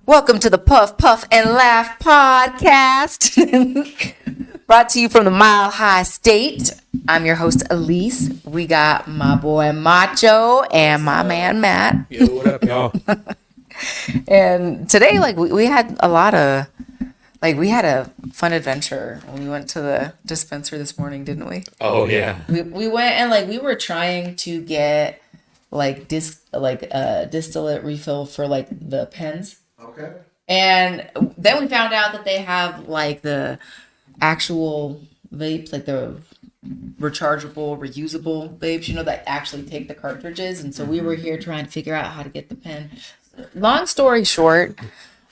Welcome to the Puff, Puff, and Laugh podcast, brought to you from the Mile High State. I'm your host, Elise. We got my boy Macho and my man Matt. Yo, what up, y'all? And today, we had a lot of, we had a fun adventure. We went to the dispenser this morning, didn't we? Oh, yeah. We went and we were trying to get distillate refill for the pens. Okay. And then we found out that they have the actual vapes, the rechargeable, reusable vapes, that actually take the cartridges. And so we were here trying to figure out how to get the pen. Long story short,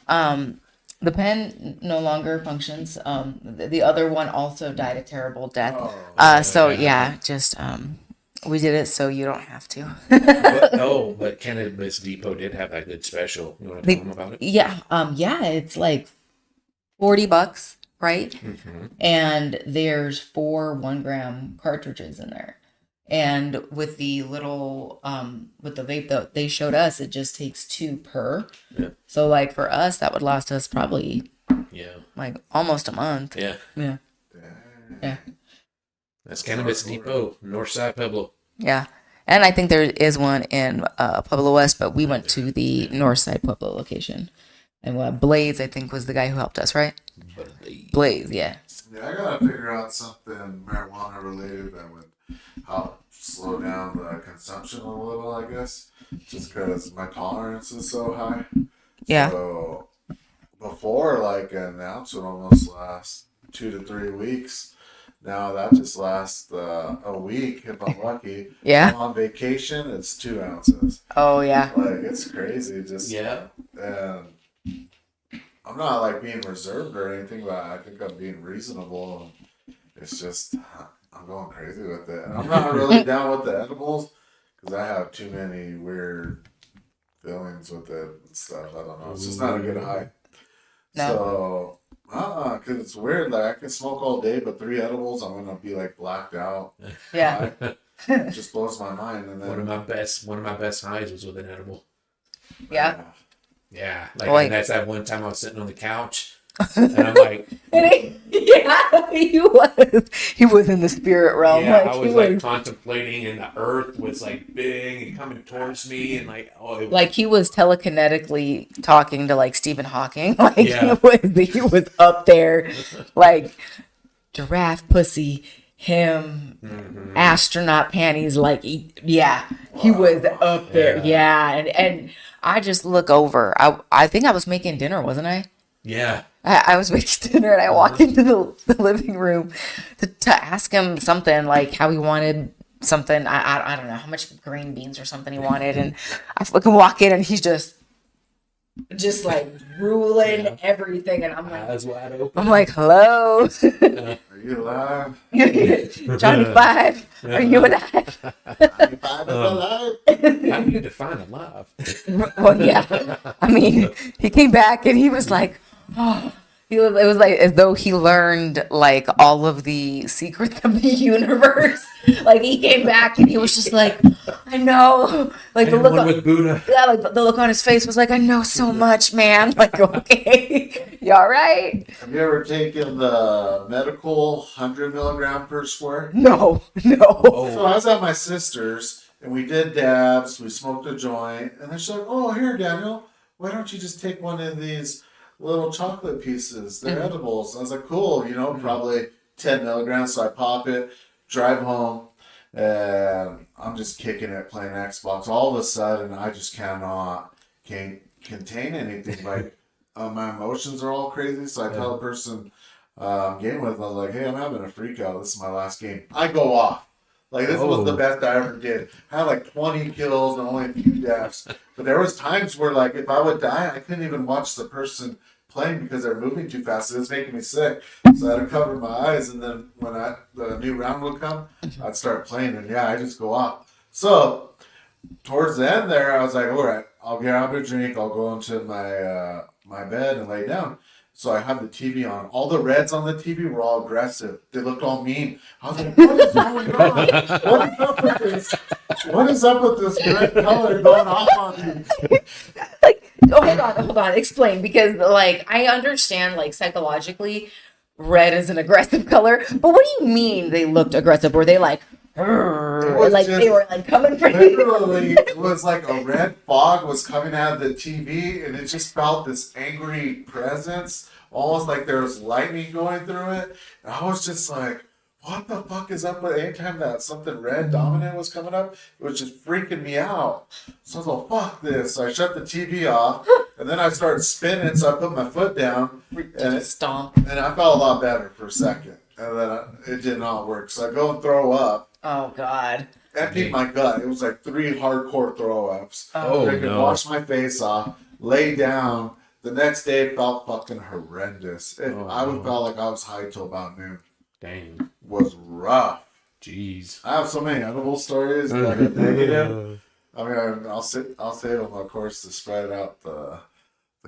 the pen no longer functions. The other one also died a terrible death. We did it so you don't have to. but Cannabis Depot did have that good special. You want to tell them about it? Yeah. It's $40, right? Mm-hmm. And there's 4 1-gram cartridges in there. And with the little, with the vape that they showed us, it just takes 2 per. Yeah. So for us, that would last us probably almost a month. Yeah. Yeah. Yeah. That's Cannabis Depot, Northside Pueblo. Yeah. And I think there is one in Pueblo West, but we went to the Northside Pueblo location. And Blaze, I think, was the guy who helped us, right? Blaze, yeah. Yeah, I gotta figure out something marijuana related that would help slow down the consumption a little, I guess. Just because my tolerance is so high. Yeah. So before, an ounce would almost last 2 to 3 weeks. Now that just lasts a week if I'm lucky. Yeah. I'm on vacation, it's 2 ounces. Oh, yeah. It's crazy. Just Yeah. And I'm not being reserved or anything, but I think I'm being reasonable. It's just I'm going crazy with it. And I'm not really down with the edibles because I have too many weird feelings with it and stuff. I don't know. It's just not a good high. No. So, because it's weird. I can smoke all day, but 3 edibles, I'm gonna be blacked out. Yeah. It just blows my mind. And then One of my best highs was with an edible. Yeah. Yeah. Boy. And that's that one time I was sitting on the couch and I'm like, yeah, he was in the spirit realm. yeah, I was contemplating, and the earth was big and coming towards me, and he was telekinetically talking to Stephen Hawking. Yeah. he was up there, giraffe pussy, him, astronaut panties. He was up there. Yeah, and I just look over. I think I was making dinner, wasn't I? yeah. I was making dinner and I walked into the living room to ask him something, how he wanted something. I don't know how much green beans or something he wanted. And I fucking walk in and he's just ruling everything. And I'm Eyes wide open. I'm like, hello? are you alive? Johnny 5, are you alive? Johnny 5 is alive. How do you define alive? Well, yeah. I mean, he came back and he was like, oh. It was as though he learned all of the secrets of the universe. He came back and he was just I know. The look with Buddha. Yeah, the look on his face was I know so much, man. Okay, you all right? Have you ever taken the medical 100 milligram per square? No. So I was at my sister's and we did dabs. We smoked a joint, and then she's like, "Oh, here, Daniel, why don't you just take one of these little chocolate pieces? They're edibles." I was like, "Cool, probably 10 milligrams." So I pop it, drive home, and I'm just kicking it, playing Xbox. All of a sudden, I just can't contain anything. My emotions are all crazy. So I tell the person I'm game with, I was like, "Hey, I'm having a freak out. This is my last game." I go off. This was the best I ever did. I had 20 kills and only a few deaths. But there was times where if I would die, I couldn't even watch the person playing because they're moving too fast. It was making me sick. So I had to cover my eyes, and then when the new round would come, I'd start playing, and I just go off. So towards the end there, I was like, all right, I'll grab a drink, I'll go into my bed and lay down. So I have the TV on. All the reds on the TV were all aggressive. They looked all mean. I was like, what is going on? What is up with this? What is up with this red color going off on me? Oh, hold on. Explain, because like I understand like psychologically, red is an aggressive color, but what do you mean they looked aggressive? Were they like, It was like they just were like coming for you? literally, it was like a red fog was coming out of the TV, and it just felt this angry presence, almost like there was lightning going through it. And I was just like, what the fuck is up with anytime that something red dominant was coming up? It was just freaking me out. So I was like, fuck this. So I shut the TV off, and then I started spinning, so I put my foot down, and Stomp. and I felt a lot better for a second. And then it did not work. So I go and throw up. Oh God. Emptied my gut. It was like 3 hardcore throw ups. Oh, I could no. wash my face off, lay down. The next day it felt fucking horrendous. I would felt like I was high till about noon. Dang. It was rough. Jeez. I have so many edible stories that are negative. I mean, I'll say them, of course, to spread out the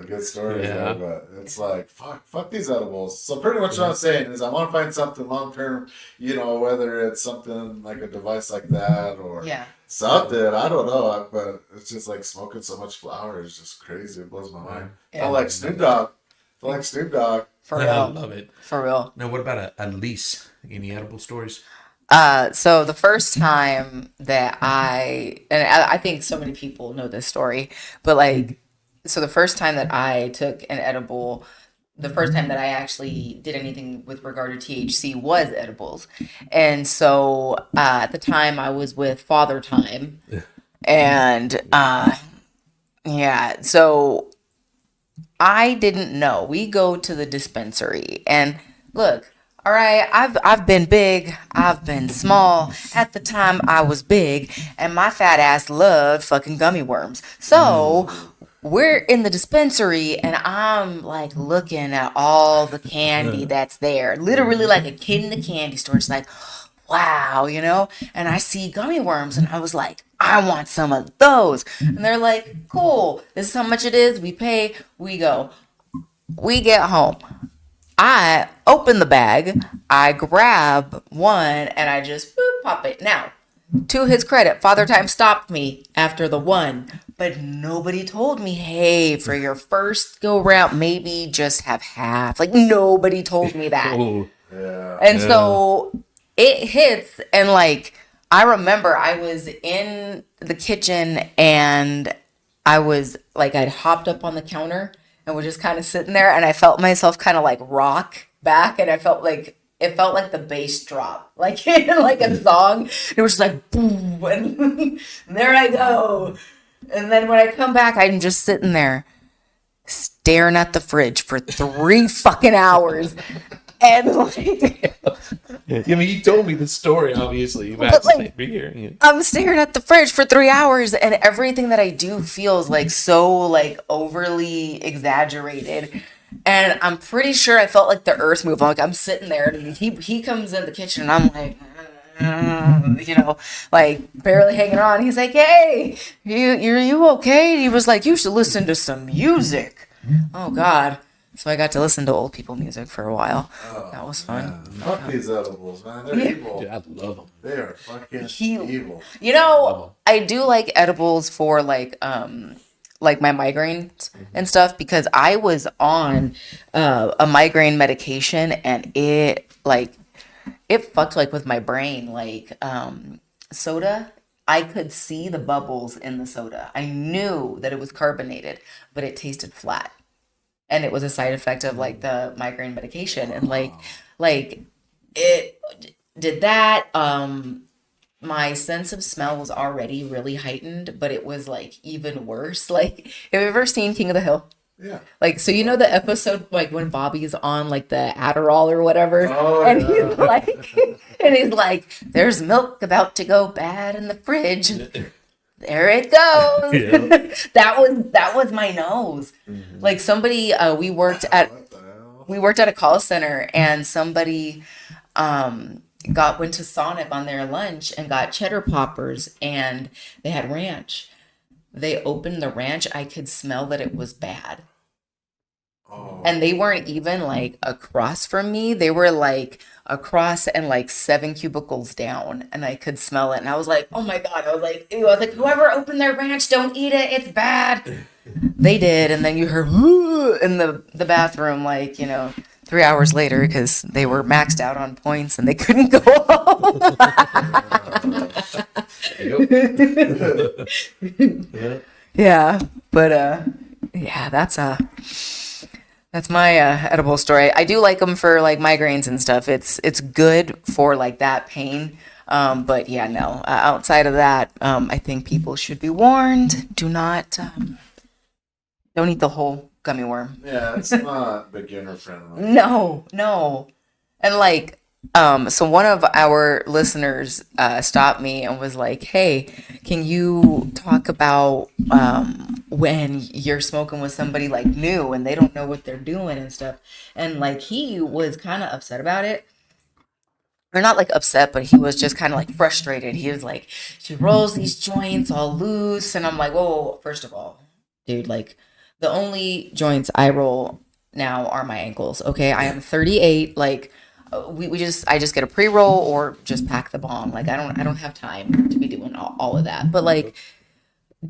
good stories there, but it's like, fuck these edibles. So pretty much what I'm saying is I want to find something long term, whether it's something like a device like that or something, I don't know, but it's just like smoking so much flower is just crazy. It blows my mind. Yeah. I like Snoop Dogg. For I real. love it. For real. Now, what about a lease? Any edible stories? So the first time that I think so many people know this story, but like, so the first time that I took an edible, the first time that I actually did anything with regard to THC was edibles. And so at the time I was with Father Time, and yeah, so I didn't know. We go to the dispensary, and look, all right, I've been big, I've been small. At the time I was big, and my fat ass loved fucking gummy worms. So we're in the dispensary, and I'm like looking at all the candy that's there. Literally like a kid in the candy store. It's like, wow, and I see gummy worms, and I was like, I want some of those. And they're like, cool, this is how much it is. We pay, we go. We get home. I open the bag, I grab one, and I just boop, pop it. Now, to his credit, Father Time stopped me after the one, but nobody told me, hey, for your first go round, maybe just have half. Like, nobody told me that. Oh, Yeah. And so it hits, and like, I remember I was in the kitchen, and I was like, I'd hopped up on the counter and was just kind of sitting there, and I felt myself kind of like rock back, and it felt like the bass drop, like in like a song. It was just like boom, and there I go. And then when I come back, I'm just sitting there staring at the fridge for 3 fucking hours. And like, I mean, you told me the story, obviously. You But, like, be here. Yeah. I'm staring at the fridge for 3 hours, and everything that I do feels like so like overly exaggerated. And I'm pretty sure I felt like the earth move. Like I'm sitting there, and he comes in the kitchen, and I'm like, like barely hanging on. He's like, "Hey, you okay?" He was like, "You should listen to some music." Oh God. So I got to listen to old people music for a while. That was fun. Man, fuck these edibles, man. They're Yeah. evil. Dude, I love them. They are fucking He- evil. I do like edibles for like my migraines and stuff, because I was on a migraine medication, and it fucked like with my brain. Like soda, I could see the bubbles in the soda. I knew that it was carbonated, but it tasted flat. And it was a side effect of like the migraine medication, and like it did that. My sense of smell was already really heightened, but it was like even worse. Like, have you ever seen King of the Hill? Yeah. Like, so you know the episode like when Bobby's on like the Adderall or whatever, Oh, and yeah. he's like, "There's milk about to go bad in the fridge." There it goes. Yeah. that was my nose. Like somebody, we worked at What the hell? a call center, and somebody went to Sonic on their lunch and got cheddar poppers, and they had ranch. They opened the ranch. I could smell that it was bad. Oh. And they weren't even like across from me. They were like across and like 7 cubicles down, and I could smell it. And I was like, oh my God. I was like, ew. I was like, whoever opened their ranch, don't eat it. It's bad. They did. And then you heard "Woo" in the bathroom, like, 3 hours later, because they were maxed out on points and they couldn't go home. Yep. Yeah. But yeah, that's my edible story. I do like them for like migraines and stuff. It's good for like that pain. But yeah, no. Outside of that, I think people should be warned. Do not don't eat the whole gummy worm. Yeah, it's not beginner friendly. No, no. And like, so one of our listeners stopped me and was like, "Hey, can you talk about when you're smoking with somebody like new and they don't know what they're doing and stuff?" And like, he was kind of upset about it. Or not like upset, but he was just kind of like frustrated. He was like, "She rolls these joints all loose," and I'm like, "Whoa, first of all, dude, like." The only joints I roll now are my ankles. Okay, I am 38. Like, I just get a pre-roll or just pack the bong. Like, I don't have time to be doing all of that. But like,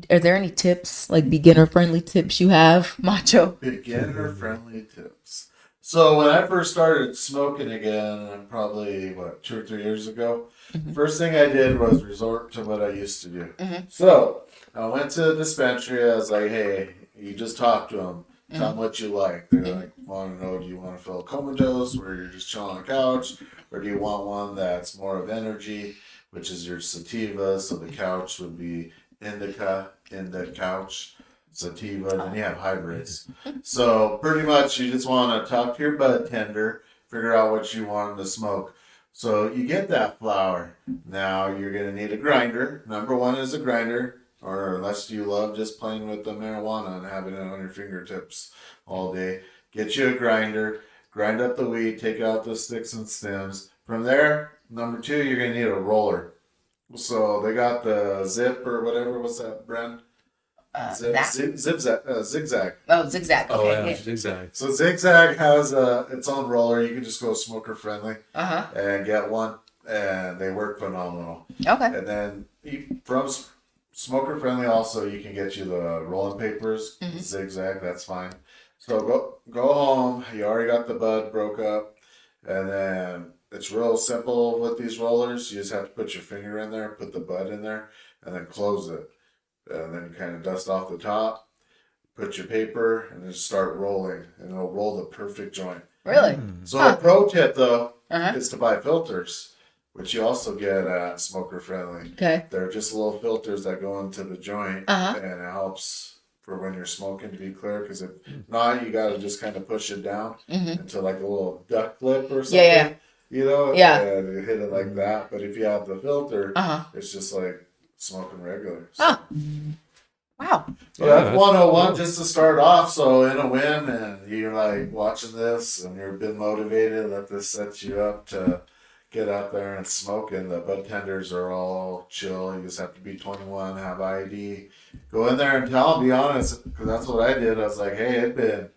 are there any tips, like beginner friendly tips you have, Macho? Beginner friendly tips. So when I first started smoking again, probably 2 or 3 years ago, first thing I did was resort to what I used to do. So I went to the dispensary. I was like, hey, you just talk to them. Tell them what you like. They're like, want to know, do you want to feel comatose where you're just chilling on the couch? Or do you want one that's more of energy, which is your sativa? So the couch would be indica in the couch, sativa, and then you have hybrids. So pretty much you just want to talk to your bud tender, figure out what you want to smoke. So you get that flower. Now you're going to need a grinder. Number one is a grinder. Or unless you love just playing with the marijuana and having it on your fingertips all day, get you a grinder, grind up the weed, take out the sticks and stems. From there, number two, you're going to need a roller. So they got the Zip or whatever. What's that brand? Zigzag. Oh, zigzag. Oh, Okay. yeah, Yeah. exactly. So Zigzag has its own roller. You can just go smoker friendly and get one, and they work phenomenal. Okay. And then from smoker friendly, also you can get you the rolling papers, Zigzag. That's fine. So go home. You already got the bud broke up, and then it's real simple with these rollers. You just have to put your finger in there, put the bud in there, and then close it. And then you kind of dust off the top, put your paper, and then start rolling, and it'll roll the perfect joint. Really? So a pro tip though is to buy filters, which you also get at Smoker Friendly. Okay. They're just little filters that go into the joint, and it helps for when you're smoking to be clear. Because if not, you got to just kind of push it down into like a little duck clip or something. Yeah. You know, Yeah. and you hit it like that. But if you have the filter, it's just like smoking regular. So. Oh. Wow. So that's 101 just to start off. So in a win, and you're like watching this, and you're a bit motivated. Let this set you up to get out there and smoke. And the bud tenders are all chill. You just have to be 21, have ID. Go in there and tell them. Be honest, because that's what I did. I was like, hey, it'd been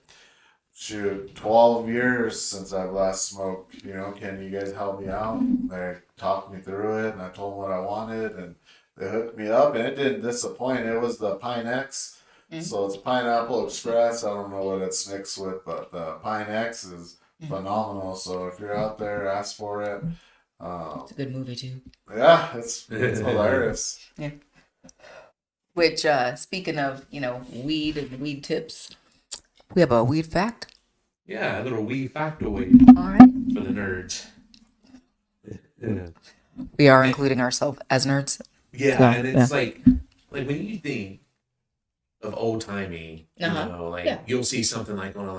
12 years since I've last smoked. You know, can you guys help me out? And they talked me through it, and I told them what I wanted, and they hooked me up, and it didn't disappoint. It was the Pine X. So it's Pineapple Express. I don't know what it's mixed with, but the Pine X is phenomenal. So if you're out there, ask for it. It's a good movie too. Yeah, it's hilarious. Yeah. Which, speaking of, weed and weed tips, we have a weed fact. Yeah, a little weed factoid All right. for the nerds. We are including ourselves as nerds. Yeah, and it's like when you think of old timey, you'll see something like on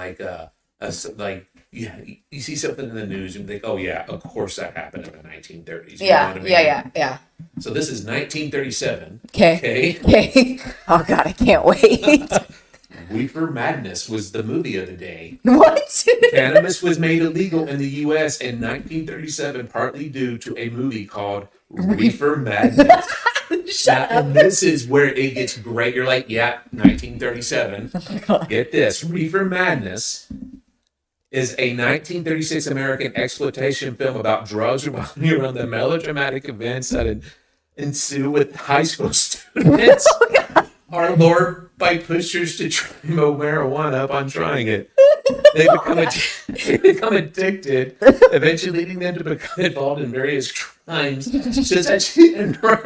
you see something in the news and think, oh yeah, of course that happened in the 1930s. You know what I mean? Yeah. So this is 1937. Okay. Oh God, I can't wait. Reefer Madness was the movie of the day. What? Cannabis was made illegal in the U.S. in 1937, partly due to a movie called Reefer Madness. Shut up. And this is where it gets great. You're like, yeah, 1937. Get this. Reefer Madness is a 1936 American exploitation film about drugs revolving around the melodramatic events that ensue with high school students are lured by pushers to try marijuana upon trying it. They become addicted, eventually leading them to become involved in various crimes, such as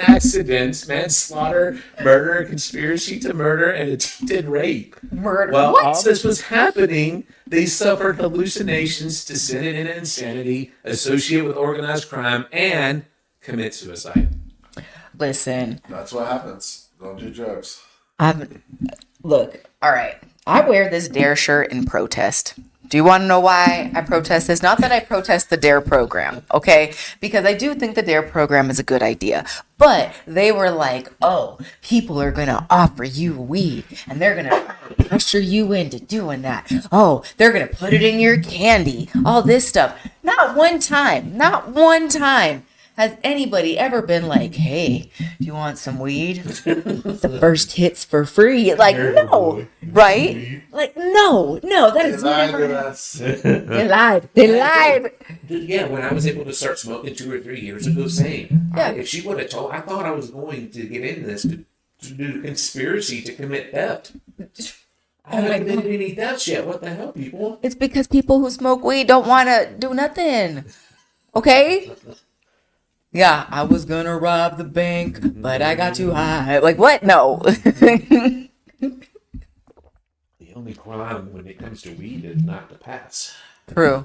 accidents, manslaughter, murder, conspiracy to murder, and attempted rape. Murder. While What? all this was happening, they suffered hallucinations, descended into insanity, associated with organized crime, and commit suicide. Listen, That's what happens. Don't do drugs. look, all right. I wear this DARE shirt in protest. Do you want to know why I protest this? Not that I protest the DARE program, okay? Because I do think the DARE program is a good idea. But they were like, oh, people are going to offer you weed and they're going to pressure you into doing that. Oh, they're going to put it in your candy, all this stuff. Not one time has anybody ever been like, hey, do you want some weed? The first hit's for free. Like, no, right? Like, no, that is never. They lied. Yeah, when I was able to start smoking 2 or 3 years ago, same. Yeah. If she would have told, I thought I was going to get into this to do conspiracy to commit theft. I haven't committed any thefts yet. What the hell, people? It's because people who smoke weed don't want to do nothing. Okay? Yeah, I was gonna rob the bank, but I got too high. Like, what? No. The only crime when it comes to weed is not to pass. True.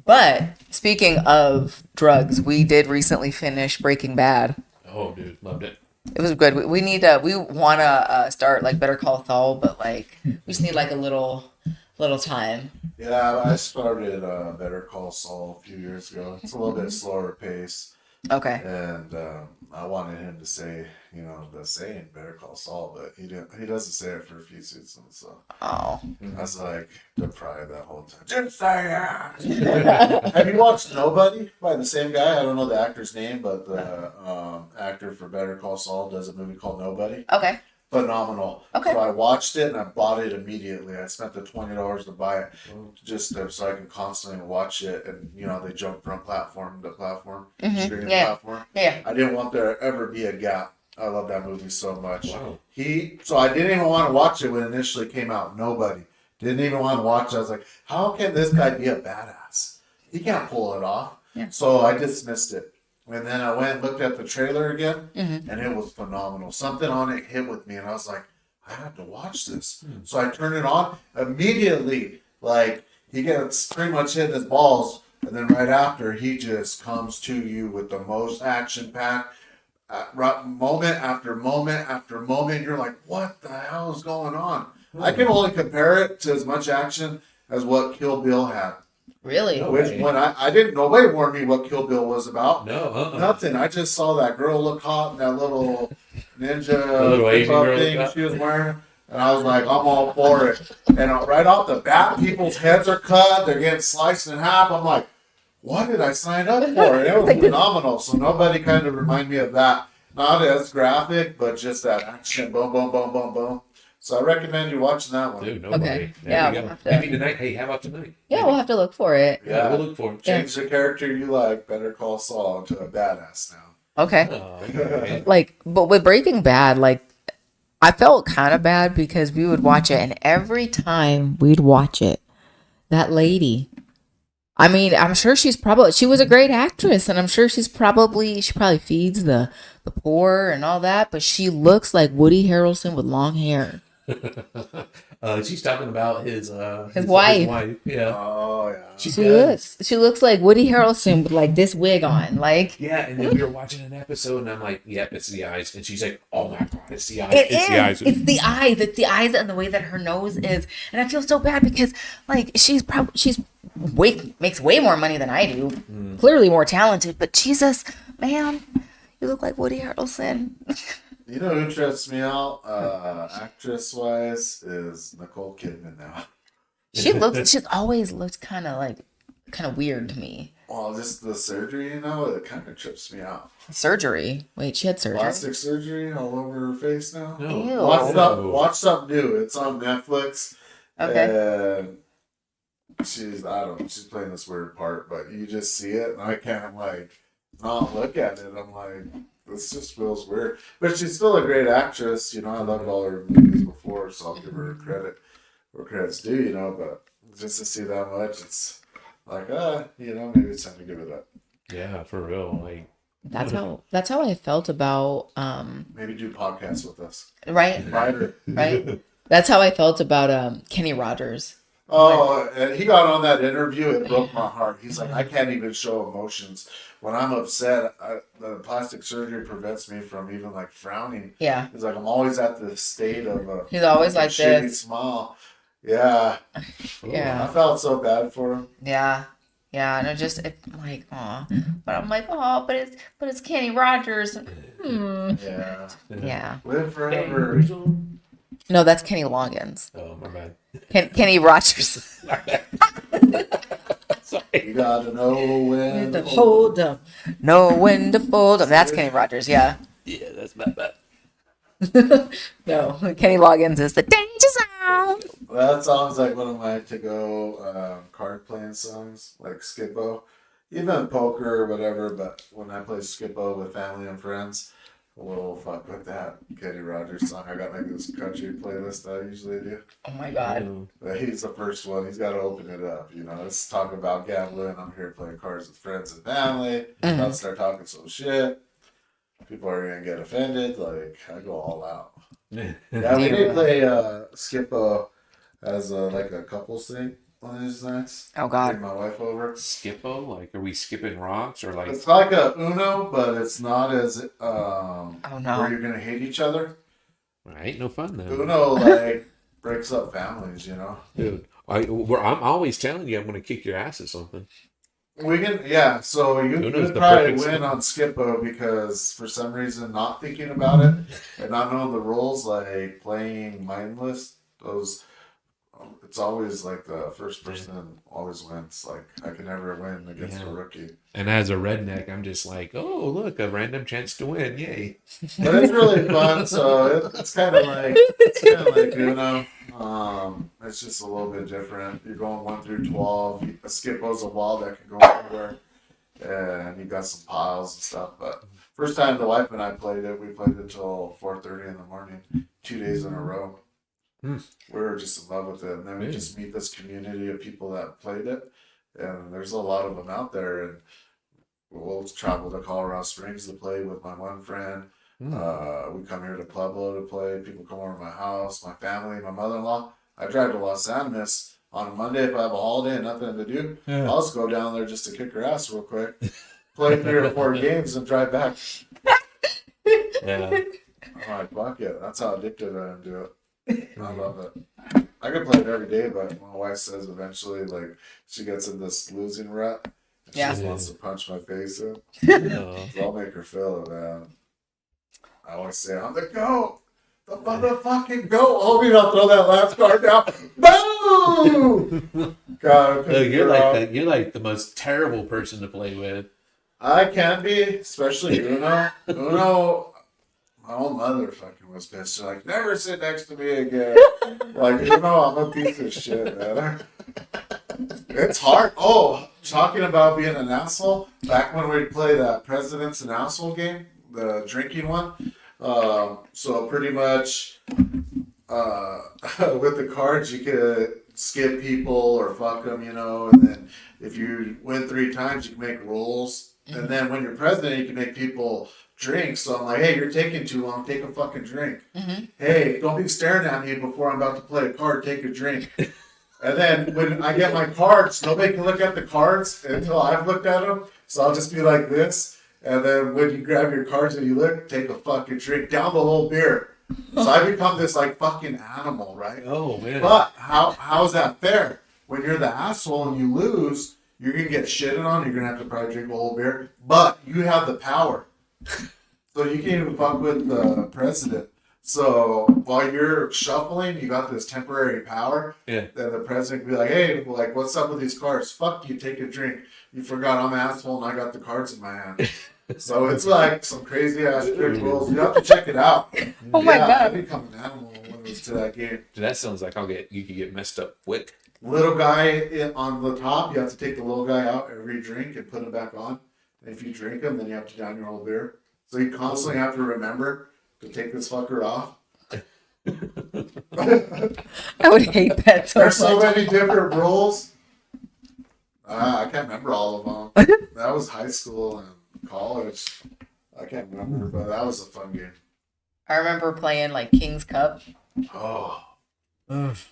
But speaking of drugs, we did recently finish Breaking Bad. Oh, dude, loved it. It was good. We want to start like Better Call Saul, but like we just need like a little time. Yeah, I started Better Call Saul a few years ago. It's a little bit slower pace. Okay. And I wanted him to say, the saying Better Call Saul, but he didn't. He doesn't say it for a few seasons. So Oh. I was like deprived that whole time. Didn't say that. Have you watched Nobody by the same guy? I don't know the actor's name, but the actor for Better Call Saul does a movie called Nobody. Okay. Phenomenal. Okay. So I watched it and I bought it immediately. I spent the $20 to buy it just so I can constantly watch it. And they jump from platform to platform, streaming platform. Yeah. I didn't want there to ever be a gap. I love that movie so much. Wow. So I didn't even want to watch it when it initially came out. Nobody didn't even want to watch it. I was like, how can this guy be a badass? He can't pull it off. Yeah. So I dismissed it. And then I went and looked at the trailer again, and it was phenomenal. Something on it hit with me, and I was like, I have to watch this. So I turned it on immediately. Like, he gets pretty much hit his balls, and then right after, he just comes to you with the most action-packed moment after moment after moment. You're like, what the hell is going on? I can only compare it to as much action as what Kill Bill had. Really? Which when I didn't, nobody warned me what Kill Bill was about. No, Nothing. I just saw that girl look hot in that little ninja little Asian girl thing she was wearing, and I was like, I'm all for it. And right off the bat, people's heads are cut, they're getting sliced in half. I'm like, what did I sign up for? And it was phenomenal. So Nobody kind of reminded me of that. Not as graphic, but just that action, boom, boom, boom, boom, boom. So I recommend you watching that one. Dude, Nobody. Okay. There Yeah, we go. we'll have to- Maybe tonight. Hey, how about tonight? Yeah, we'll have to look for it. Yeah, we'll look for it. Change the character you like, Better Call Saul, into a badass now. Okay. Oh, okay. Like, but with Breaking Bad, like, I felt kind of bad because we would watch it, and every time we'd watch it, that lady. I mean, I'm sure she was a great actress, and I'm sure she probably feeds the poor and all that, but she looks like Woody Harrelson with long hair. She's talking about his wife. Yeah. Oh, yeah. She looks like Woody Harrelson with like this wig on, like. Yeah, and then we were watching an episode, and I'm like, "Yep, it's the eyes." And she's like, "Oh my god, it's the eyes! It's the eyes. It's the eyes and the way that her nose is, and I feel so bad because like she's makes way more money than I do, clearly more talented. But Jesus, man, you look like Woody Harrelson. You know who trips me out, actress-wise, is Nicole Kidman now. She's always looked kind of weird to me. Well, just the surgery, you know, it kind of trips me out. Surgery. Wait, she had surgery. Plastic surgery all over her face now. No. Ew. Watch something new. It's on Netflix. Okay. And I don't know, she's playing this weird part, but you just see it, and I can't, like, not look at it. I'm like, this just feels weird. But she's still a great actress. You know, I loved all her movies before, so I'll give her credit where credit's due, you know, but just to see that much, it's like, you know, maybe it's time to give it up. Yeah, for real. Like That's how I felt about Maybe do podcasts with us. right? Right? That's how I felt about Kenny Rogers. Oh, and he got on that interview. It broke my heart. He's like, I can't even show emotions. When I'm upset, the plastic surgery prevents me from even, like, frowning. Yeah. He's like, I'm always at the state of a He's always like shitty this. smile. Yeah. Yeah. I felt so bad for him. Yeah. Yeah, and I'm like, aw. But I'm like, oh, but it's Kenny Rogers. Yeah. Yeah. Live forever. No, that's Kenny Loggins. Oh, my bad. Kenny Rogers. You gotta know when to hold them. Know when to fold them. That's Kenny Rogers, yeah. Yeah, that's my bad. No, Kenny Loggins is the danger zone. That song's like one of my to-go card playing songs, like Skippo. Even poker or whatever, but when I play Skippo with family and friends, we'll fuck with that Kenny Rogers song. I got like this country playlist that I usually do. Oh my god. But he's the first one. He's got to open it up, you know. Let's talk about gambling. I'm here playing cards with friends and family. About to start talking some shit. People are gonna get offended. Like, I go all out. Yeah, we did play Skippo as like a couples thing one of these nights. Oh god. Bring my wife over. Skippo? Like, are we skipping rocks or like? It's like a Uno, but it's not as Oh no. where you're gonna hate each other. Ain't no fun though. Uno like breaks up families, you know. Dude, I'm always telling you I'm gonna kick your ass at something. We can, yeah. So you Uno's could the probably perfect win on Skippo because for some reason, not thinking about it and not knowing the rules, like playing mindless, those. It's always like the first person always wins. Like, I can never win against a rookie. And as a redneck, I'm just like, oh, look, a random chance to win. Yay. But it's really fun. So it's kind of like Uno. It's just a little bit different. You're going 1 through 12. A Skippo's a wall that can go anywhere, and you got some piles and stuff. But first time the wife and I played it, we played it till 4:30 in the morning, 2 days in a row. We were just in love with it, and then we just meet this community of people that played it, and there's a lot of them out there. And we'll travel to Colorado Springs to play with my one friend. We come here to Pueblo to play. People come over to my house, my family, my mother-in-law. I drive to Los Alamos on a Monday if I have a holiday and nothing to do. I'll just go down there just to kick her ass real quick, play 3 or 4 games, and drive back. Yeah. I'm like, fuck it. That's how addicted I am to it. I love it. I could play it every day, but my wife says eventually, like, she gets in this losing rut. And she just wants to punch my face in. So I'll make her feel it, man. I always say, I'm the GOAT. The motherfucking GOAT. Oh, me, I'll throw that last card down. Boom! God, Look, you're like the most terrible person to play with. I can be, especially Uno. Uno, my own mother fucking was pissed. She's like, never sit next to me again. Like, I'm a piece of shit, man. It's hard. Oh, talking about being an asshole. Back when we'd play that President's an Asshole game, the drinking one. So pretty much with the cards, you could skip people or fuck them, and then if you win 3 times, you can make rules. And then when you're president, you can make people drink. So I'm like, hey, you're taking too long. Take a fucking drink. Hey, don't be staring at me before I'm about to play a card. Take a drink. And then when I get my cards, nobody can look at the cards until I've looked at them. So I'll just be like this. And then when you grab your cards and you look, take a fucking drink. Down the whole beer. So I become this like fucking animal, right? Oh, man. But how's that fair? When you're the asshole and you lose, you're going to get shitted on. You're going to have to probably drink a whole beer. But you have the power. So you can't even fuck with the president. So while you're shuffling, you got this temporary power. Yeah. Then the president can be like, "Hey, like, what's up with these cards? Fuck you, take a drink. You forgot I'm an asshole and I got the cards in my hand." So it's like some crazy ass trick rules. You have to check it out. Oh my God. I become an animal when it was to that game. That sounds like you could get messed up quick. Little guy on the top, you have to take the little guy out every drink and put him back on. And if you drink him, then you have to down your whole beer. So you constantly have to remember to take this fucker off. I would hate that so There's so much. many different rules. I can't remember all of them. That was high school and college. I can't remember, but that was a fun game. I remember playing like King's Cup. Oh, Mm.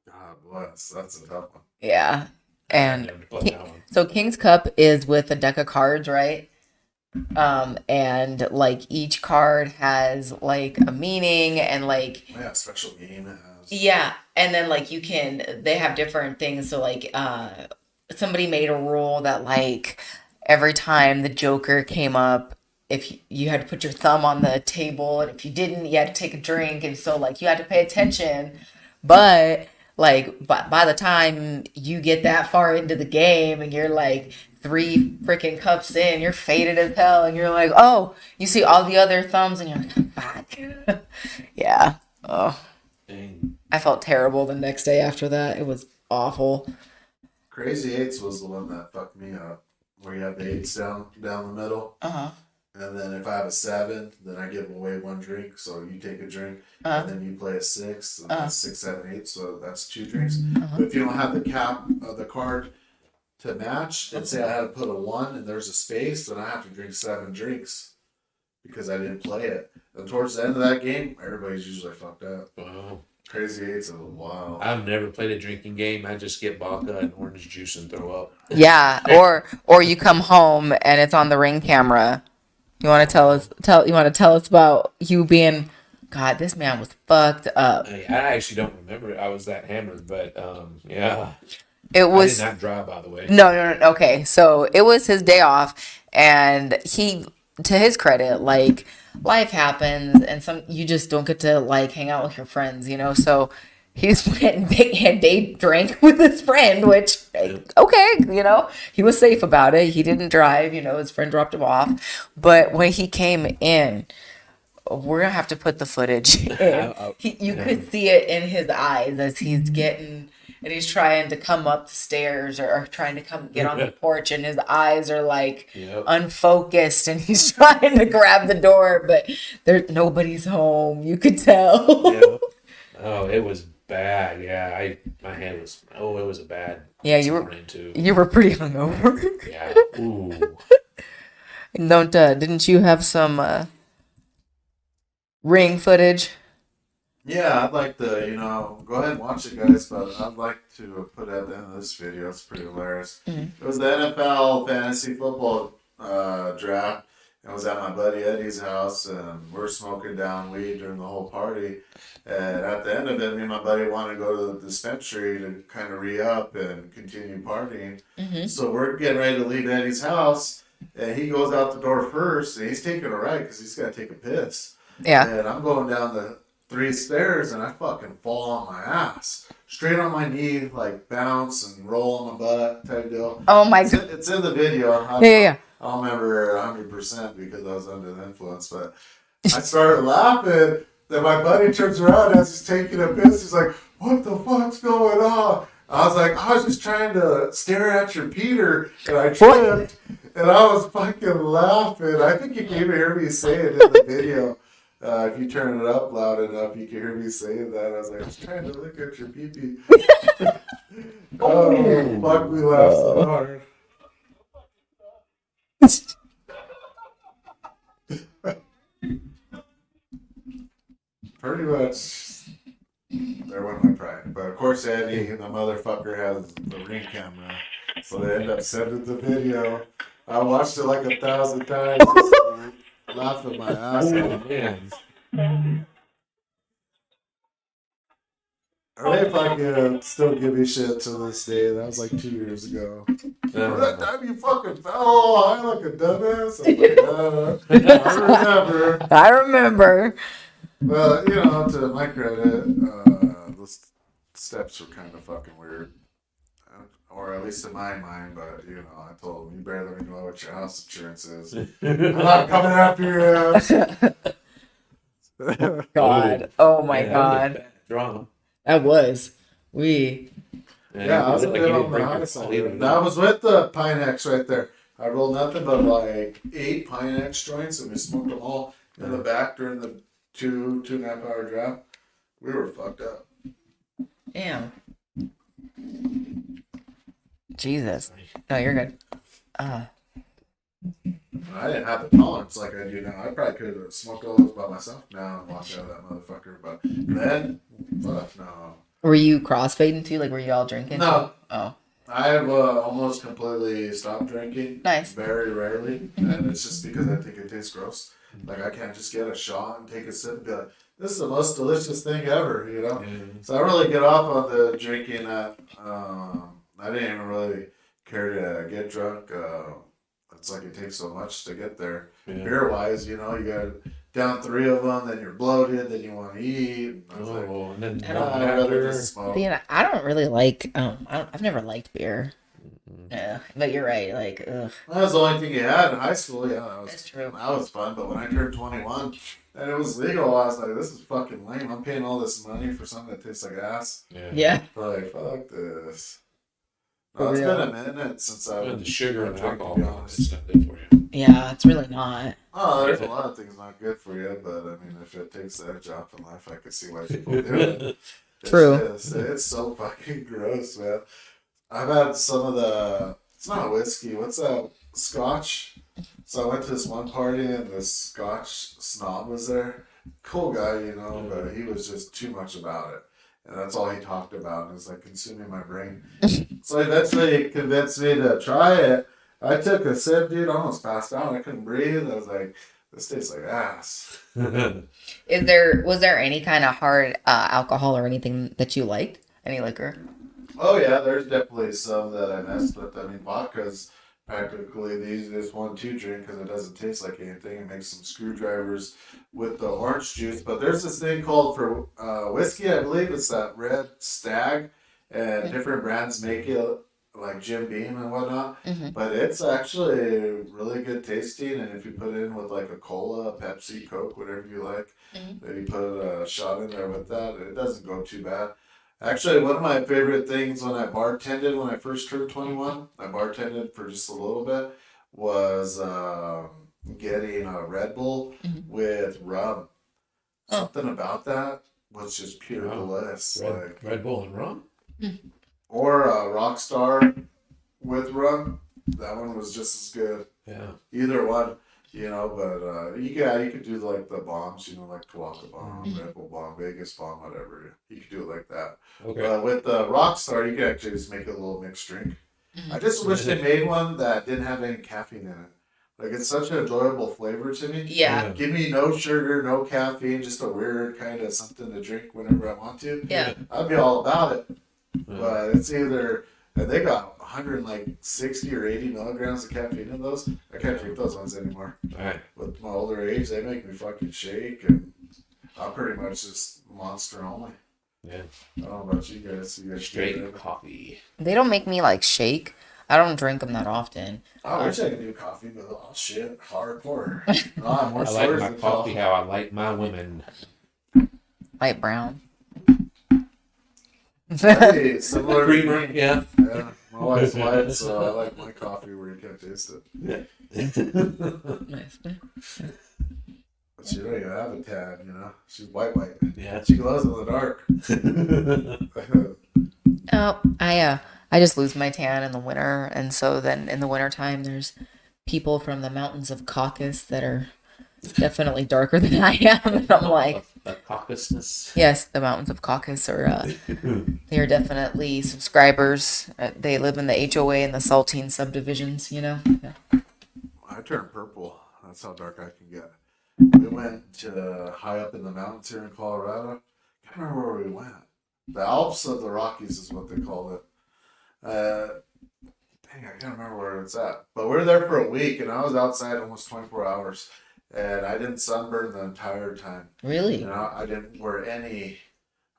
God bless. That's a tough one. Yeah. And Never played that one. so King's Cup is with a deck of cards, right? And like each card has like a meaning and like Yeah, special game it has. yeah, and then like they have different things. So like somebody made a rule that like every time the Joker came up, if you had to put your thumb on the table, and if you didn't, you had to take a drink, and so like you had to pay attention. But like by the time you get that far into the game and you're like 3 freaking cups in, you're faded as hell, and you're like, oh, you see all the other thumbs, and you're like, fuck. Yeah. Oh, Dang. I felt terrible the next day after that. It was awful. Crazy Eights was the one that fucked me up. Where you have the eights down the middle. Uh-huh. And then if I have a 7, then I give away 1 drink. So you take a drink, Uh-huh. and then you play a 6, and that's 6, 7, 8. So that's 2 drinks. Uh-huh. But if you don't have the cap of the card to match, and say I had to put a 1 and there's a space, then I have to drink 7 drinks because I didn't play it. And towards the end of that game, everybody's usually fucked up. Wow. Crazy Eights is wild. I've never played a drinking game. I just get vodka and orange juice and throw up. Yeah, or you come home and it's on the Ring camera. You want to tell us about you being, God, this man was fucked up. I actually don't remember I was that hammered, but yeah. It was I did not drive, by the way. no. Okay, so it was his day off, and he, to his credit, like life happens, and you just don't get to like hang out with your friends, you know. So he just went and day drank with his friend, which okay, you know, he was safe about it. He didn't drive, you know. His friend dropped him off, but when he came in, we're gonna have to put the footage in. You could see it in his eyes as he's getting. And he's trying to come up the stairs or trying to get on the porch, and his eyes are like unfocused, and he's trying to grab the door, but nobody's home. You could tell. Yeah. Oh, it was bad. Yeah, my head was. Oh, it was a bad. Yeah, morning too. You were pretty hungover. Yeah. Ooh. Didn't you have some Ring footage? Yeah, I'd like to, go ahead and watch it, guys, but I'd like to put at the end of this video. It's pretty hilarious. Mm-hmm. It was the NFL fantasy football draft. It was at my buddy Eddie's house, and we're smoking down weed during the whole party. And at the end of it, me and my buddy wanted to go to the dispensary to kind of re-up and continue partying. Mm-hmm. So we're getting ready to leave Eddie's house, and he goes out the door first, and he's taking a ride because he's got to take a piss. Yeah. And I'm going down the 3 stairs, and I fucking fall on my ass. Straight on my knee, like bounce and roll on my butt type deal. Oh my God. It's in the video. Yeah. I don't remember 100% because I was under the influence, but I started laughing. Then my buddy turns around as he's taking a piss. He's like, "What the fuck's going on?" I was like, "I was just trying to stare at your Peter, and I tripped." And I was fucking laughing. I think you can even hear me say it in the video. If you turn it up loud enough, you can hear me saying that. I was like, "I was trying to look at your pee-pee." Oh, fuck, we laughed so hard. Pretty much, there went my pride. But of course, Eddie, the motherfucker, has the Ring camera, so they end up sending the video. I watched it like 1,000 times, just laughing my ass off. Man. They fucking still give me shit to this day. That was like 2 years ago. That time you fucking fell high like a dumbass. I'm like, I remember. I remember. Well, to my credit, the steps were kind of fucking weird. Or at least in my mind, but I told him, you better let me know what your house insurance is. I'm not coming after your ass. God. Oh my Man, that was a God. bad drama. That was. We. Man, Yeah, I you was a look like bit you on didn't the bring high your side. phone even That know. was with the Pine X right there. I rolled nothing but like 8 Pine X joints, and we smoked them all in the back during the 2.5 hour drive. We were fucked up. Damn. Jesus. No, you're good. I didn't have the tolerance like I do now. I probably could have smoked all those by myself now and walked out of that motherfucker. But then, fuck no. Were you crossfading too? Like, were you all drinking? No. Oh. I have almost completely stopped drinking. Nice. Very rarely. And it's just because I think it tastes gross. Like, I can't just get a shot and take a sip and be like, this is the most delicious thing ever, Yeah. So I really get off on the drinking. I didn't even really care to get drunk. It's like it takes so much to get there. Yeah. Beer wise, you got down 3 of them, then you're bloated, then you want to eat. And I was like, Oh, and then I'd rather just smoke. See, and I don't really like. I've never liked beer. Yeah, but you're right. Like, ugh. That was the only thing you had in high school. Yeah, That's true. that was fun. But when I turned 21 and it was legal, I was like, this is fucking lame. I'm paying all this money for something that tastes like ass. Yeah. Like, fuck this. For No, it's real. been a minute since I the sugar and drank, alcohol to be honest. is not good for you. Yeah, it's really not. Oh, there's a lot of things not good for you, but I mean, if it takes the edge off in life, I could see why people do it. True. It's so fucking gross, man. I've had some of the. It's not whiskey. What's that? Scotch. So I went to this one party and this Scotch snob was there. Cool guy, but he was just too much about it. And that's all he talked about. And it was like consuming my brain. So eventually he convinced me to try it. I took a sip, dude. I almost passed out. I couldn't breathe. I was like, this tastes like ass. Was there any kind of hard alcohol or anything that you liked? Any liquor? Oh yeah, there's definitely some that I messed with. I mean, vodka's practically the easiest one to drink because it doesn't taste like anything. It makes some screwdrivers with the orange juice. But there's this thing called for whiskey, I believe it's that Red Stag, and different brands make it like Jim Beam and whatnot. Mm-hmm. But it's actually really good tasting, and if you put it in with like a cola, Pepsi, Coke, whatever you like, maybe put a shot in there with that, it doesn't go too bad. Actually, one of my favorite things when I bartended when I first turned 21, I bartended for just a little bit, was getting a Red Bull with rum. Something about that was just pure bliss. Red Bull and rum? Or a Rockstar with rum. That one was just as good. Yeah. Either one. But you could do like the bombs, like Kawaka bomb, Red Bull bomb, Vegas bomb, whatever. You could do it like that. Okay. With the Rockstar, you could actually just make a little mixed drink. I just wish they made one that didn't have any caffeine in it. Like, it's such an enjoyable flavor to me. Yeah. Give me no sugar, no caffeine, just a weird kind of something to drink whenever I want to. Yeah. I'd be all about it. But it's either, and they got 160 or 80 milligrams of caffeine in those. I can't drink those ones anymore. Right. With my older age, they make me fucking shake, and I'm pretty much just monster only. Yeah. I don't know about you guys. You guys Straight coffee. They don't make me like shake. I don't drink them that often. I wish I could do coffee, but shit, hardcore. No, I'm more I like stories my than coffee how I like my women. Light brown. Hey, similar Creamer, yeah. Yeah, my wife's white, so I like my coffee where you can't taste it. Nice. But she don't even have a tan, She's white. Yeah. She glows in the dark. Oh, I just lose my tan in the winter, and so then in the wintertime there's people from the mountains of Caucasus that are definitely darker than I am, and I'm like, The caucusness. yes, the mountains of Caucasus are they are definitely subscribers. They live in the HOA and the Saltine subdivisions, Yeah. I turn purple. That's how dark I can get. We went high up in the mountains here in Colorado. Can't remember where we went. The Alps of the Rockies is what they called it. Dang, I can't remember where it's at. But we were there for a week, and I was outside almost 24 hours. and I didn't sunburn the entire time. Really? You know, I didn't wear any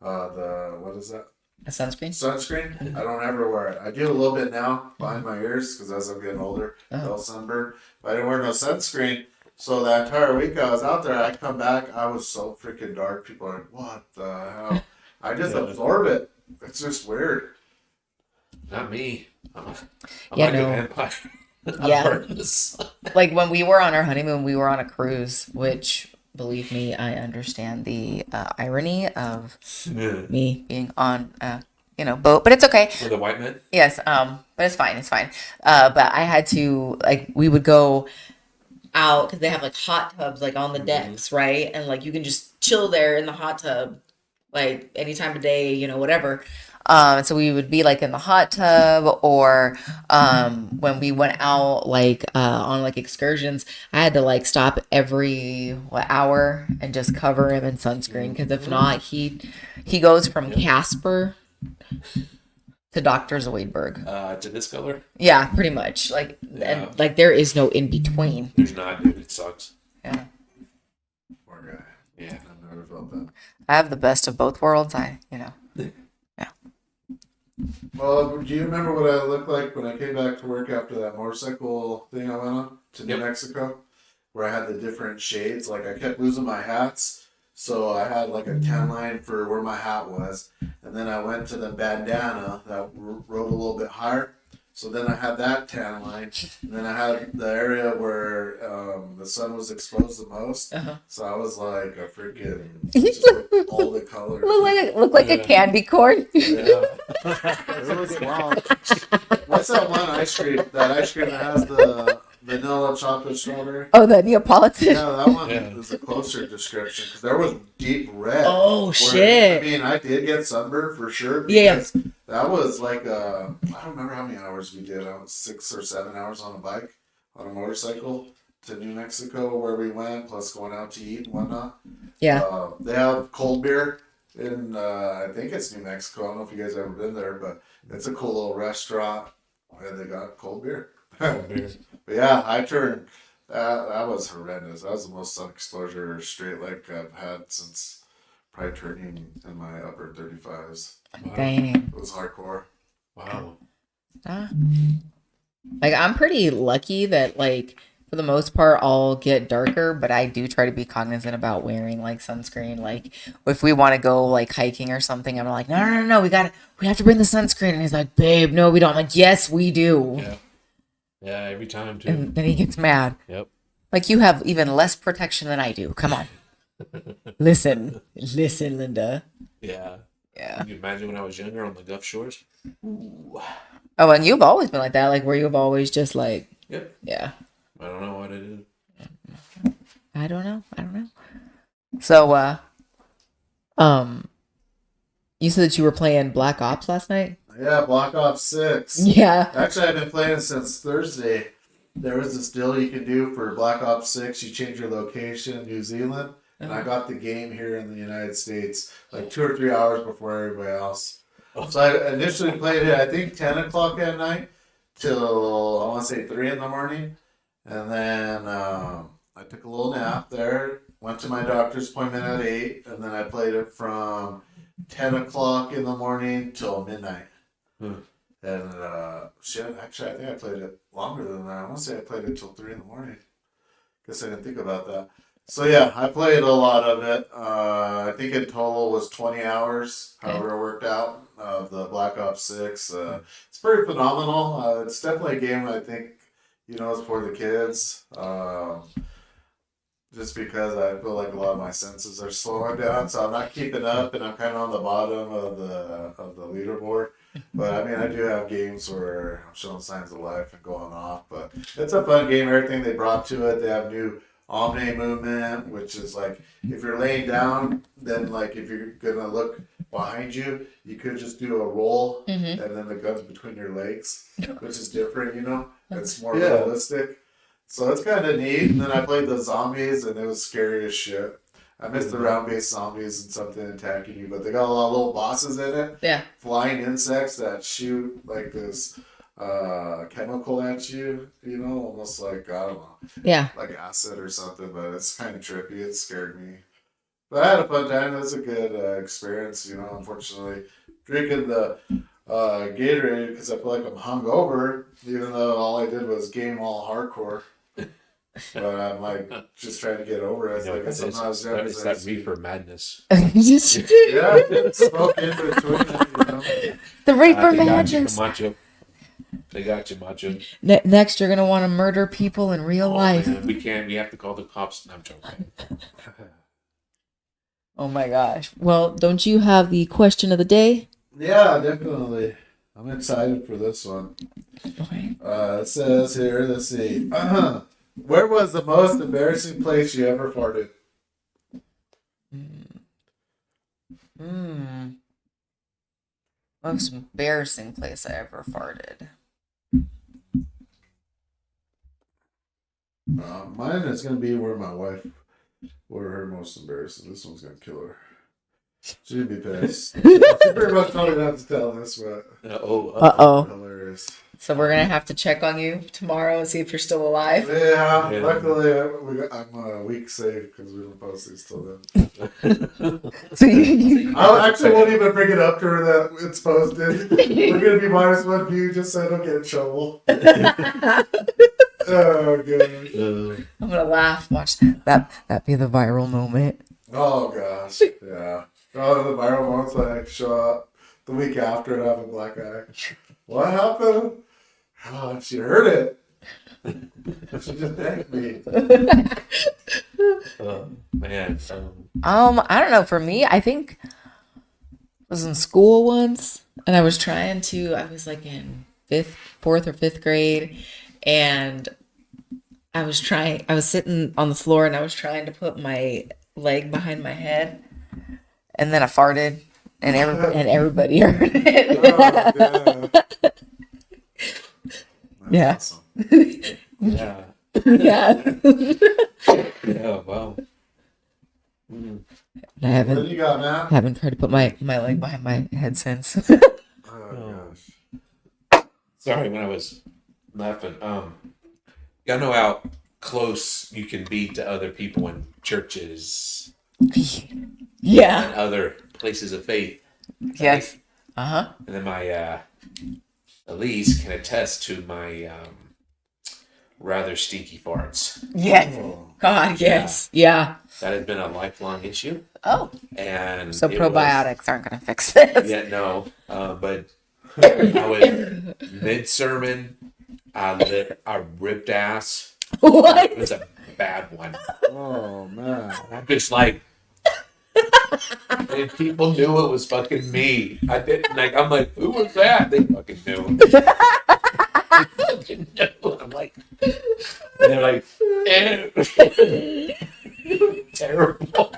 what is that? A sunscreen? Sunscreen. I don't ever wear it. I do a little bit now behind my ears because as I'm getting older, they'll sunburn. But I didn't wear no sunscreen. So that entire week I was out there, I come back, I was so freaking dark. People are like, "What the hell?" I just absorb it. It's just weird. Not me. I'm Yeah, like a no. vampire. Yeah. I'm burning in the sun. Like when we were on our honeymoon, we were on a cruise, which, believe me, I understand the irony of me being on boat, but it's okay. With a white man? Yes, but it's fine. It's fine. But I had to, like, we would go out because they have like hot tubs like on the decks, right? And like you can just chill there in the hot tub like any time of day, whatever. So we would be like in the hot tub, or when we went out like on like excursions, I had to like stop every hour and just cover him in sunscreen, because if not, he goes from Casper to Dr. Zoidberg. To this color? Yeah, pretty much. Like, and like there is no in between. There's not, dude. It sucks. Yeah. Poor guy. Yeah. I've never felt that. I have the best of both worlds. Well, do you remember what I looked like when I came back to work after that motorcycle thing I went on to New Mexico? Where I had the different shades. Like, I kept losing my hats. So I had like a tan line for where my hat was. And then I went to the bandana that rode a little bit higher. So then I had that tan line. And then I had the area where the sun was exposed the most. So I was like a freaking, just like all the colors. Look like a candy corn. Yeah. It was wild. What's that one ice cream? That ice cream that has the vanilla chocolate strawberry? Oh, the Neapolitan. Yeah, that one is a closer description because there was deep red. Oh, where, shit. I mean, I did get sunburned for sure. Yeah. That was like I don't remember how many hours we did. I was 6 or 7 hours on a bike, on a motorcycle to New Mexico where we went, plus going out to eat and whatnot. Yeah. They have cold beer in I think it's New Mexico. I don't know if you guys ever been there, but it's a cool little restaurant where they got cold beer. But yeah, I turned. That was horrendous. That was the most sun exposure straight leg I've had since probably turning in my upper 35s. Wow. Dang. It was hardcore. Wow. Like, I'm pretty lucky that, like, for the most part, I'll get darker, but I do try to be cognizant about wearing like sunscreen. Like, if we want to go like hiking or something, I'm like, no, we have to bring the sunscreen. And he's like, babe, no, we don't. I'm like, yes, we do. Yeah. Yeah, every time too. And then he gets mad. Yep. Like, you have even less protection than I do. Come on. Listen, Linda. Yeah. Yeah. Can you imagine when I was younger on the Gulf Shores? Ooh. Oh, and you've always been like that, like where you've always just like, Yep. yeah. I don't know what it is. I don't know. So, you said that you were playing Black Ops last night? Yeah, Black Ops 6. Yeah. Actually, I've been playing since Thursday. There was this deal you can do for Black Ops 6. You change your location in New Zealand. And I got the game here in the United States like 2 or 3 hours before everybody else. So I initially played it, I think, 10 o'clock at night till, I want to say, 3 in the morning. And then I took a little nap there, went to my doctor's appointment at 8, and then I played it from 10 o'clock in the morning till midnight. And shit, actually, I think I played it longer than that. I want to say I played it till 3 in the morning. Guess I didn't think about that. So yeah, I played a lot of it. I think in total was 20 hours, however it worked out, of the Black Ops 6. It's pretty phenomenal. It's definitely a game I think, is for the kids. Just because I feel like a lot of my senses are slowing down, so I'm not keeping up, and I'm kind of on the bottom of the leaderboard. But I mean, I do have games where I'm showing signs of life and going off. But it's a fun game. Everything they brought to it, they have new Omni movement, which is like if you're laying down, then like if you're gonna look behind you, you could just do a roll, and then the gun's between your legs, which is different. It's more realistic. So it's kind of neat. And then I played the zombies, and it was scary as shit. I missed the round-based zombies and something attacking you, but they got a lot of little bosses in it. Yeah. Flying insects that shoot like this chemical at you, you know, almost like, I don't know, Yeah. like acid or something, but it's kind of trippy. It scared me. But I had a fun time. It was a good experience, you know. Unfortunately, drinking the Gatorade because I feel like I'm hungover, even though all I did was game all hardcore. But I'm like just trying to get over it. You know, I guess I'm not as young it's as I that used to be. reefer madness. Yeah, I did smoke in between it, you know. The reefer They got you, madness. Macho. They got you, Macho. Next, you're gonna want to murder people in real life. Man, we can't. We have to call the cops. No, I'm joking. Oh my gosh. Well, don't you have the question of the day? Yeah, definitely. I'm excited for this one. Okay. It says here, let's see. Where was the most embarrassing place you ever farted? Most embarrassing place I ever farted. Mine is going to be where my wife, where her most embarrassing. This one's going to kill her. She'd be pissed. She pretty much told me not to tell this, but Uh-oh. hilarious. So we're gonna have to check on you tomorrow and see if you're still alive. Yeah, Yeah. luckily I'm a week safe because we don't post these till then. So you I actually won't even bring it up to her that it's posted. We're going to be -1 view just so I don't get in trouble. Oh, good. I'm gonna laugh. Watch that be the viral moment. Oh, gosh. Yeah. Oh, the viral moments like show up the week after and have a black eye. What happened? Oh, she heard it. She just thanked me. Man. I don't know. For me, I think I was in school once, and I was like in fourth or fifth grade, and I was sitting on the floor, and I was trying to put my leg behind my head, and then I farted, and everybody heard it. Oh, Yeah. awesome. Yeah. Yeah. Yeah. Wow. I What do you got, Matt? haven't tried to put my leg behind my head since. Oh, gosh. Sorry, when I was laughing. Y'all know how close you can be to other people in churches Yeah. and other places of faith. Yes. Uh-huh. And then my Elise can attest to my rather stinky farts. Yes. Oh, God, yes. Yeah. That has been a lifelong issue. Oh. And So it was- probiotics aren't going to fix this. Yeah, no. But I was mid sermon. I ripped ass. What? It was a bad one. oh, man. I'm just like, and people knew it was fucking me. I didn't like. I'm like, who was that? They fucking knew. They fucking knew. I'm like, and they're like, ew. Terrible.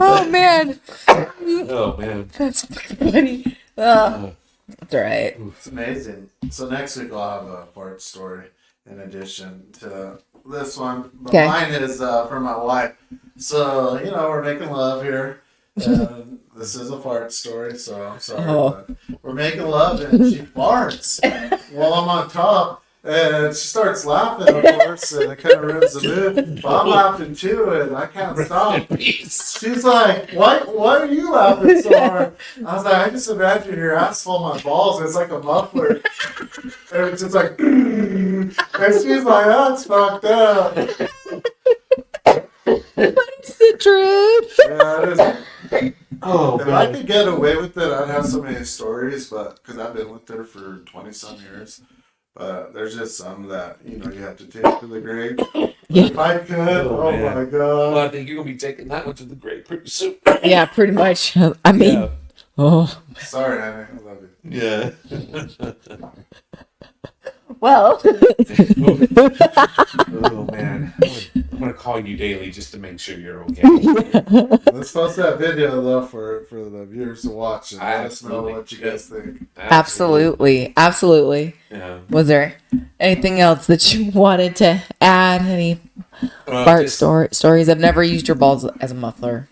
Oh, man. Oh man. That's funny. Oh, that's all right. It's amazing. So next week I'll have a fart story in addition to this one. But Okay. mine is from my wife. So, you know, we're making love here. And this is a fart story, so I'm sorry. Oh. But we're making love and she farts while I'm on top. And she starts laughing, of course, and it kind of ruins the mood. But I'm laughing too, and I can't stop. Peace. She's like, why are you laughing so hard? I was like, I just imagine your ass full of my balls. It's like a muffler. And it's just like, and she's like, that's fucked up. It's the truth. Yeah, it is. Oh If I man. could get away with it, I'd have so many stories, but because I've been with her for 20-some years. But there's just some that, you know, you have to take to the grave. Yeah. If I could, Oh, oh man. my Well, I God. think you're gonna be taking that one to the grave pretty soon. Yeah, pretty much. I mean, Yeah. oh, Sorry, honey. I love you. Yeah. well. Oh man. I'm gonna call you daily just to make sure you're okay. Let's post that video though for the viewers to watch and let us know Absolutely. what you guys think. Absolutely. Absolutely. Yeah. Was there anything else that you wanted to add? Any fart Just stories? I've never used your balls as a muffler.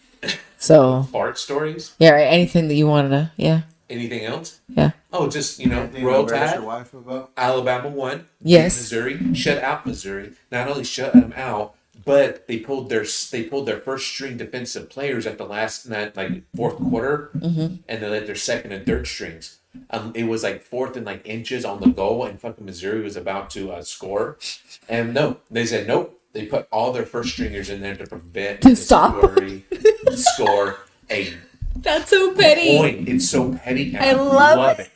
So, fart stories. yeah, right. Anything that you wanted to, yeah. Anything else? Yeah. Oh, just Anything to Roll embarrass your Tide. wife about? Alabama won. Yes. Missouri shut out Missouri. Not only shut them out, but they pulled their first string defensive players at the last night, like fourth quarter, and they let their second and third strings. It was like fourth and like inches on the goal, and fucking Missouri was about to score, and no, they said nope. They put all their first stringers in there to prevent To stop. Missouri to score a That's so petty. point. It's so petty. And I love it.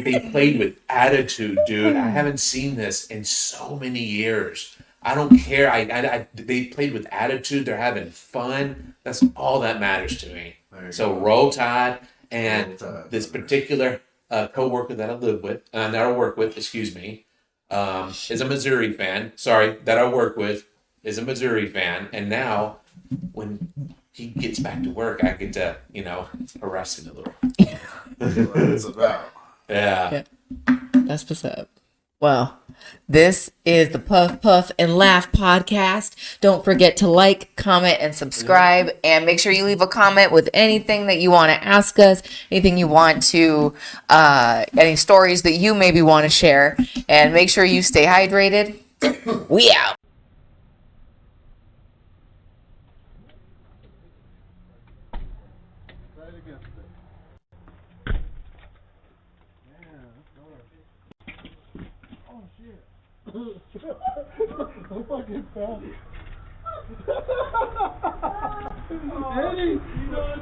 they played with attitude, dude. I haven't seen this in so many years. I don't care. They played with attitude. They're having fun. That's all that matters to me. There you So go. Roll Tide and Roll Tide. this particular coworker that I live with, that I work with, excuse me, is a Missouri fan. Sorry, that I work with is a Missouri fan, and now when he gets back to work, I get to harass him a little. That's what it's about. Yeah. That's what's up. Well, this is the Puff Puff and Laugh podcast. Don't forget to like, comment, and subscribe. And make sure you leave a comment with anything that you want to ask us, anything you want to, any stories that you maybe want to share. And make sure you stay hydrated. We out. Right against it. Oh shit. I fucking fell. Eddie!